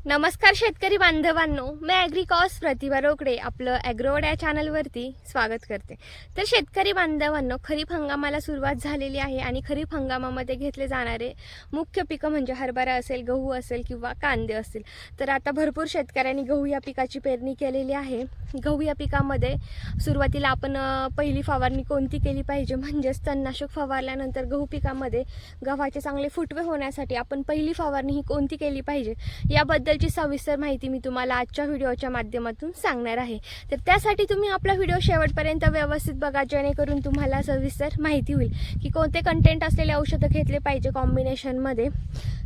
नमस्कार शेतकरी बांधवांनो, मी ॲग्रिकॉस प्रतिभा रोकडे आपलं ॲग्रोवर्ड या चॅनलवरती स्वागत करते. तर शेतकरी बांधवांनो, खरीप हंगामाला सुरुवात झालेली आहे आणि खरीप हंगामामध्ये घेतले जाणारे मुख्य पिकं म्हणजे हरभरा असेल, गहू असेल किंवा कांदे असतील. तर आता भरपूर शेतकऱ्यांनी गहू या पिकाची पेरणी केलेली आहे. गहू या पिकामध्ये सुरुवातीला आपण पहिली फवारणी कोणती केली पाहिजे, म्हणजेच तणनाशक फवारल्यानंतर गहू पिकामध्ये गव्हाचे चांगले फुटवे होण्यासाठी आपण पहिली फवारणी ही कोणती केली पाहिजे याबद्दलची सविस्तर माहिती मी तुम्हाला आजच्या व्हिडिओच्या माध्यमातून सांगणार आहे. तर त्यासाठी तुम्ही आपला व्हिडिओ शेवटपर्यंत व्यवस्थित बघा, जेणेकरून तुम्हाला सविस्तर माहिती होईल की कोणते कंटेंट असलेले औषधं घेतले पाहिजे कॉम्बिनेशनमध्ये.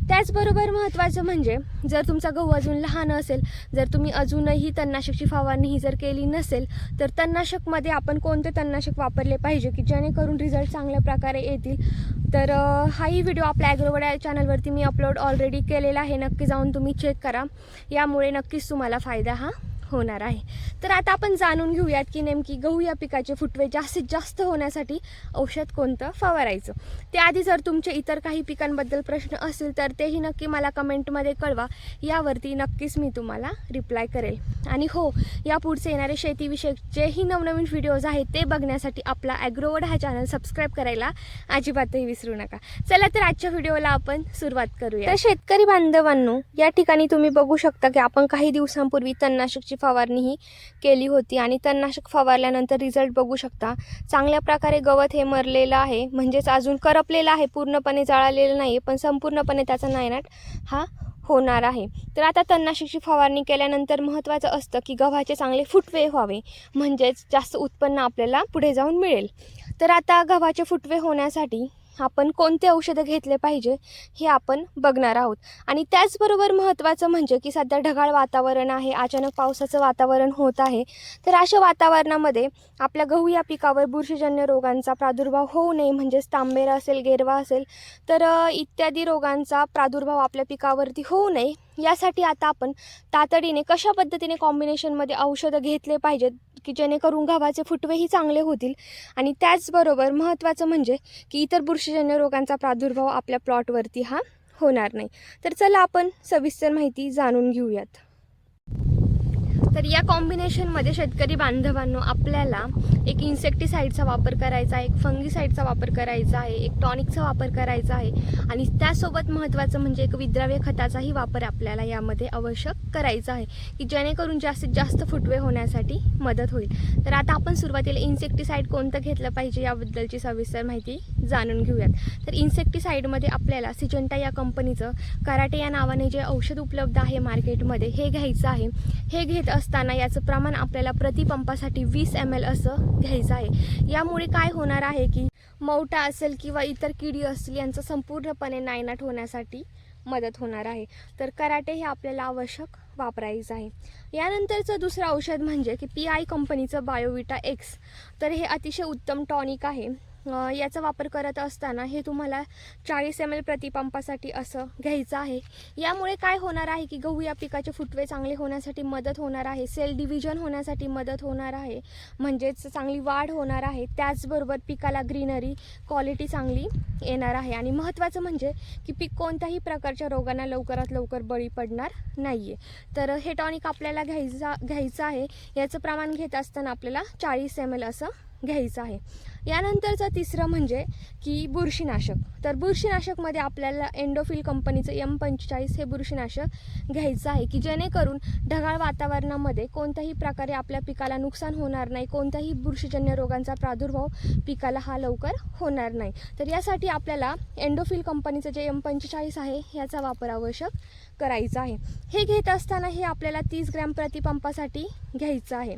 त्याचबरोबर महत्त्वाचं म्हणजे जर तुमचा गहू अजून लहान असेल, जर तुम्ही अजूनही तणनाशकची फवारणी ही जर केली नसेल, तर तणनाशकमध्ये आपण कोणते तणनाशक वापरले पाहिजे की जेणेकरून रिझल्ट चांगल्या प्रकारे येतील. तर हाही व्हिडिओ आपल्या ॲग्रोवर्ड या चॅनलवरती मी अपलोड ऑलरेडी केलेला आहे, नक्की जाऊन तुम्ही चेक करा. यामुळे नक्कीच तुम्हाला फायदा होणार आहे. तर आता आपण जाणून घेऊयात की नेमकी गहू या पिकाचे फुटवे जास्तीत जास्त होण्यासाठी औषध कोणतं फवारायचं. त्याआधी जर तुमचे इतर काही पिकांबद्दल प्रश्न असतील तर तेही नक्की मला कमेंटमध्ये कळवा, यावरती नक्कीच मी तुम्हाला रिप्लाय करेल. आणि हो, यापुढचे येणारे शेतीविषयक जेही नवनवीन व्हिडिओज आहेत ते बघण्यासाठी आपला ॲग्रोवर्ड हा चॅनल सबस्क्राईब करायला अजिबातही विसरू नका. चला तर आजच्या व्हिडिओला आपण सुरुवात करूया. तर शेतकरी बांधवांनो, या ठिकाणी तुम्ही बघू शकता की आपण काही दिवसांपूर्वी तणनाशकची फवारणी ही केली होती आणि तणनाशक फवारल्यानंतर रिझल्ट बघू शकता. चांगल्या प्रकारे गवत हे मरलेलं आहे, म्हणजेच अजून करपलेलं आहे, पूर्णपणे जळालेलं नाही, पण संपूर्णपणे त्याचा नायनाट हा होणार आहे. तर आता तणनाशकची फवारणी केल्यानंतर महत्त्वाचं असतं की गव्हाचे चांगले फुटवे व्हावे, म्हणजेच जास्त उत्पन्न आपल्याला पुढे जाऊन मिळेल. तर आता गव्हाचे फुटवे होण्यासाठी आपण कोणते औषधं घेतले पाहिजे हे आपण बघणार आहोत. आणि त्याचबरोबर महत्त्वाचं म्हणजे की सध्या ढगाळ वातावरण आहे, अचानक पावसाचं वातावरण होत आहे. तर अशा वातावरणामध्ये आपल्या गहू या पिकावर बुरशीजन्य रोगांचा प्रादुर्भाव होऊ नये, म्हणजेच तांबेरा असेल, गेरवा असेल, तर इत्यादी रोगांचा प्रादुर्भाव आपल्या पिकावरती होऊ नये, यासाठी आता आपण तातडीने कशा पद्धतीने कॉम्बिनेशनमध्ये औषधं घेतले पाहिजेत की जेणेकरून गव्हाचे फुटवेही चांगले होतील. आणि त्याचबरोबर महत्त्वाचं म्हणजे की इतर बुरशीजन्य रोगांचा प्रादुर्भाव आपल्या प्लॉटवरती होणार नाही. तर चला आपण सविस्तर माहिती जाणून घेऊयात. तर या कॉम्बिनेशनमध्ये शेतकरी बांधवांनो, आपल्याला एक इन्सेक्टिसाईडचा वापर करायचा आहे, एक फंगीसाईडचा वापर करायचा आहे, एक टॉनिकचा वापर करायचा आहे आणि त्यासोबत महत्त्वाचं म्हणजे एक विद्राव्य खताचाही वापर आपल्याला यामध्ये आवश्यक करायचा आहे की जेणेकरून जास्तीत जास्त फुटवे होण्यासाठी मदत होईल. तर आता आपण सुरुवातीला इन्सेक्टिसाईड कोणतं घेतलं पाहिजे याबद्दलची सविस्तर माहिती जाणून घेऊयात. तर इन्सेक्टिसाईडमध्ये आपल्याला सिजंटा या कंपनीचं कराटे या नावाने जे औषध उपलब्ध आहे मार्केटमध्ये, हे घ्यायचं आहे. हे घेत असताना याचं प्रमाण आपल्याला प्रतिपंपासाठी 20 ml असं घ्यायचं आहे. यामुळे काय होणार आहे की मौटा असेल किंवा इतर किडी असतील यांचं संपूर्णपणे नायनाट होण्यासाठी मदत होणार आहे. तर कराटे हे आपल्याला आवश्यक वापरायचं आहे. यानंतरचं दुसरं औषध म्हणजे की PI कंपनीचं बायोविटा एक्स. तर हे अतिशय उत्तम टॉनिक आहे. याचा वापर करत असताना हे तुम्हाला 40 ml प्रतिपंपासाठी असं घ्यायचं आहे. यामुळे काय होणार आहे की गहू या पिकाचे फुटवे चांगले होण्यासाठी मदत होणार आहे, सेल डिव्हिजन होण्यासाठी मदत होणार आहे, म्हणजेच चांगली वाढ होणार आहे. त्याचबरोबर पिकाला ग्रीनरी क्वालिटी चांगली येणार आहे आणि महत्त्वाचं म्हणजे की पीक कोणत्याही प्रकारच्या रोगांना लवकरात लवकर बळी पडणार नाही आहे. तर हे टॉनिक आपल्याला घ्यायचं आहे. याचं प्रमाण घेत असताना आपल्याला 40 ml असं घ्यायचं आहे. यानंतरचं तिसरं म्हणजे की बुरशीनाशक. तर बुरशीनाशकमध्ये आपल्याला एंडोफिल कंपनीचं M45 हे बुरशीनाशक घ्यायचं आहे की जेणेकरून ढगाळ वातावरणामध्ये कोणत्याही प्रकारे आपल्या पिकाला नुकसान होणार नाही, कोणत्याही बुरशीजन्य रोगांचा प्रादुर्भाव पिकाला लवकर होणार नाही. तर यासाठी आपल्याला एंडोफिल कंपनीचं जे M45 आहे याचा वापर आवश्यक करायचा आहे. हे घेत असताना हे आपल्याला 30 ग्रॅम प्रतिपंपासाठी घ्यायचं आहे.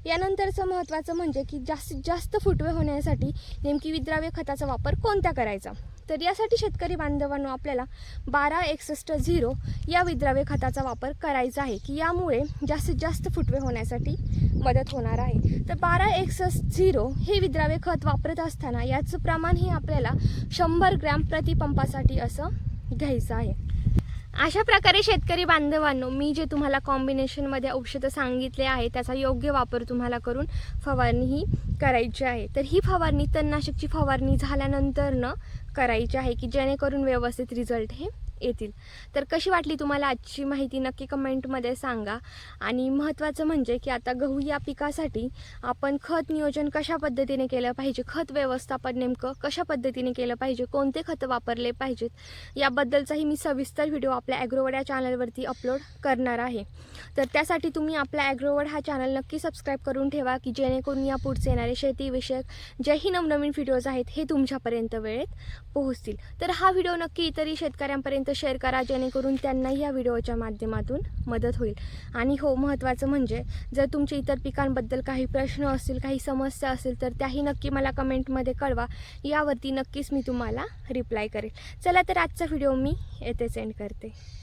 यानंतरचं महत्त्वाचं म्हणजे की जास्तीत जास्त फुटवे होण्यासाठी नेमकी विद्राव्य खताचा वापर कोणत्या करायचा. तर यासाठी शेतकरी बांधवांनो, आपल्याला 1261 या विद्राव्य खताचा वापर करायचा आहे की यामुळे जास्तीत जास्त फुटवे होण्यासाठी मदत होणार आहे. तर 1261 हे विद्राव्य खत वापरत असताना याचं प्रमाण हे आपल्याला 100 ग्रॅम प्रतिपंपासाठी असं घ्यायचं आहे. अशा प्रकारे शेतकरी बांधवांनो, मी जे तुम्हाला कॉम्बिनेशनमध्ये औषधं सांगितले आहे त्याचा योग्य वापर तुम्हाला करून फवारणी ही करायची आहे. तर ही फवारणी तणनाशकची फवारणी झाल्यानंतर करायची आहे की जेणेकरून व्यवस्थित रिझल्ट हे येतील. तर कशी वाटली तुम्हाला आजची माहिती नक्की कमेंटमध्ये सांगा. आणि महत्त्वाचं म्हणजे की आता गहू या पिकासाठी आपण खत नियोजन कशा पद्धतीने केलं पाहिजे, खत व्यवस्थापन नेमकं कशा पद्धतीने केलं पाहिजे, कोणते खतं वापरले पाहिजेत याबद्दलचाही मी सविस्तर व्हिडिओ आपल्या ॲग्रोवड्या चॅनलवरती अपलोड करणार आहे. तर त्यासाठी तुम्ही आपला ॲग्रोवड हा चॅनल नक्की सबस्क्राईब करून ठेवा की जेणेकरून या पुढचे येणारे शेतीविषयक जेही नवनवीन व्हिडिओज आहेत हे तुमच्यापर्यंत वेळेत पोहोचतील. तर हा व्हिडिओ नक्की इतरही शेतकऱ्यांपर्यंत शेअर करा जेणेकरून त्यांनाही या व्हिडिओच्या माध्यमातून मदत होईल. आणि हो, महत्त्वाचं म्हणजे जर तुमच्या इतर पिकांबद्दल काही प्रश्न असतील, काही समस्या असतील तर त्याही नक्की मला कमेंटमध्ये कळवा. यावरती नक्कीच मी तुम्हाला रिप्लाय करेल. चला तर आजचा व्हिडिओ मी येथेच एंड करते.